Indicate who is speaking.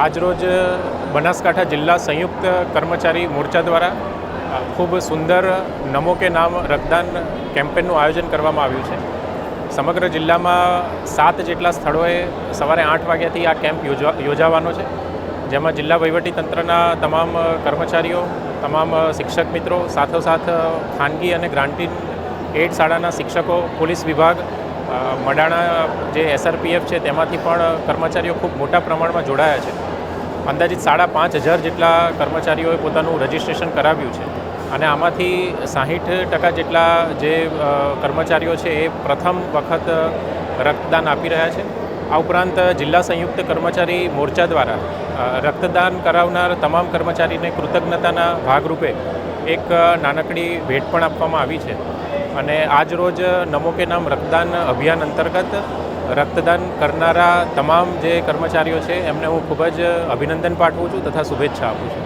Speaker 1: આજરોજ બનાસકાંઠા જિલ્લા સંયુક્ત કર્મચારી મોરચા દ્વારા ખૂબ સુંદર નમો કે નામ રક્તદાન કેમ્પેનનું આયોજન કરવામાં આવ્યું છે. સમગ્ર જિલ્લામાં 7 જેટલા સ્થળોએ સવારે 8 વાગ્યાથી આ કેમ્પ યોજાવાનો છે, જેમાં જિલ્લા વહીવટીતંત્રના તમામ કર્મચારીઓ, તમામ શિક્ષક મિત્રો, સાથોસાથ ખાનગી અને ગ્રાન્ટીન એડ શાળાના શિક્ષકો, પોલીસ વિભાગ, મડાણા જે SRPF છે તેમાંથી પણ કર્મચારીઓ ખૂબ મોટા પ્રમાણમાં જોડાયા છે. અંદાજિત 5,500 જેટલા કર્મચારીઓએ પોતાનું રજિસ્ટ્રેશન કરાવ્યું છે અને આમાંથી 60% જેટલા જે કર્મચારીઓ છે એ પ્રથમ વખત રક્તદાન આપી રહ્યા છે. આ ઉપરાંત જિલ્લા સંયુક્ત કર્મચારી મોરચા દ્વારા રક્તદાન કરાવનાર તમામ કર્મચારીને કૃતજ્ઞતાના ભાગરૂપે એક નાનકડી ભેટ પણ આપવામાં આવી છે અને આજ રોજ નમો કે નામ રક્તદાન અભિયાન અંતર્ગત રક્તદાન કરનારા તમામ જે કર્મચારીઓ છે એમને હું ખૂબ જ અભિનંદન પાઠવું છું તથા શુભેચ્છા આપું છું.